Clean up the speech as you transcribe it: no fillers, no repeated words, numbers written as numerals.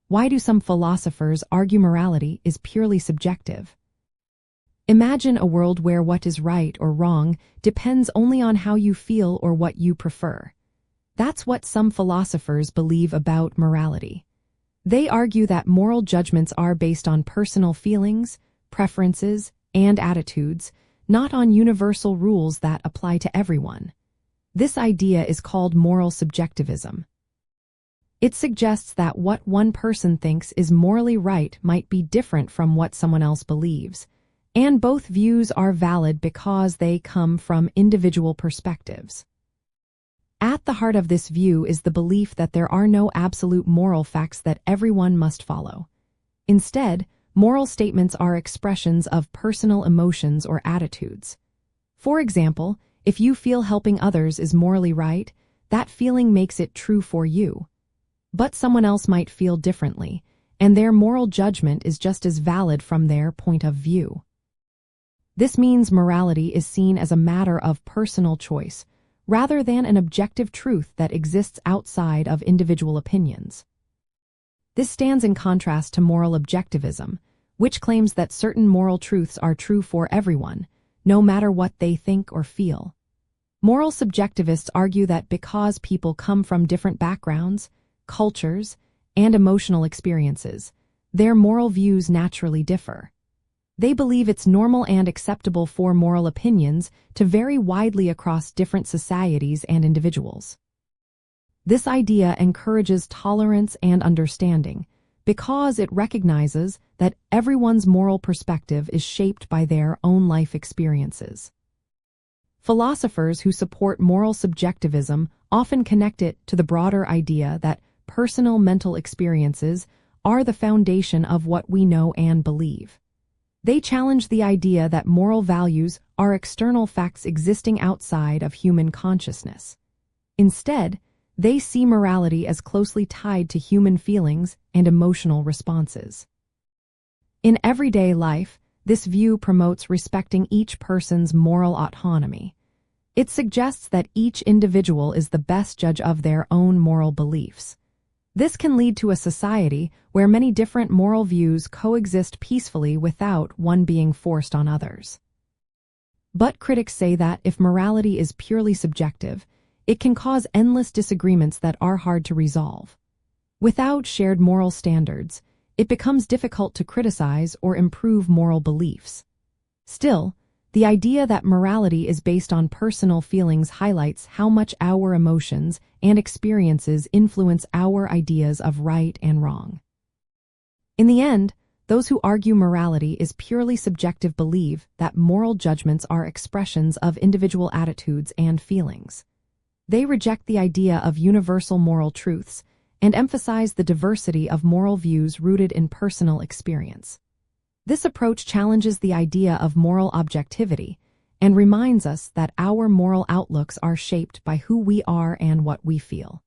Why do some philosophers argue morality is purely subjective? Imagine a world where what is right or wrong depends only on how you feel or what you prefer. That's what some philosophers believe about morality. They argue that moral judgments are based on personal feelings, preferences, and attitudes, not on universal rules that apply to everyone. This idea is called moral subjectivism. It suggests that what one person thinks is morally right might be different from what someone else believes, and both views are valid because they come from individual perspectives. At the heart of this view is the belief that there are no absolute moral facts that everyone must follow. Instead, moral statements are expressions of personal emotions or attitudes. For example, if you feel helping others is morally right, that feeling makes it true for you. But someone else might feel differently, and their moral judgment is just as valid from their point of view. This means morality is seen as a matter of personal choice, rather than an objective truth that exists outside of individual opinions. This stands in contrast to moral objectivism, which claims that certain moral truths are true for everyone, no matter what they think or feel. Moral subjectivists argue that because people come from different backgrounds, cultures, and emotional experiences, their moral views naturally differ. They believe it's normal and acceptable for moral opinions to vary widely across different societies and individuals. This idea encourages tolerance and understanding because it recognizes that everyone's moral perspective is shaped by their own life experiences. Philosophers who support moral subjectivism often connect it to the broader idea that personal mental experiences are the foundation of what we know and believe. They challenge the idea that moral values are external facts existing outside of human consciousness. Instead, they see morality as closely tied to human feelings and emotional responses. In everyday life, this view promotes respecting each person's moral autonomy. It suggests that each individual is the best judge of their own moral beliefs. This can lead to a society where many different moral views coexist peacefully without one being forced on others. But critics say that if morality is purely subjective, it can cause endless disagreements that are hard to resolve. Without shared moral standards, it becomes difficult to criticize or improve moral beliefs. Still, the idea that morality is based on personal feelings highlights how much our emotions and experiences influence our ideas of right and wrong. In the end, those who argue morality is purely subjective believe that moral judgments are expressions of individual attitudes and feelings. They reject the idea of universal moral truths and emphasize the diversity of moral views rooted in personal experience. This approach challenges the idea of moral objectivity and reminds us that our moral outlooks are shaped by who we are and what we feel.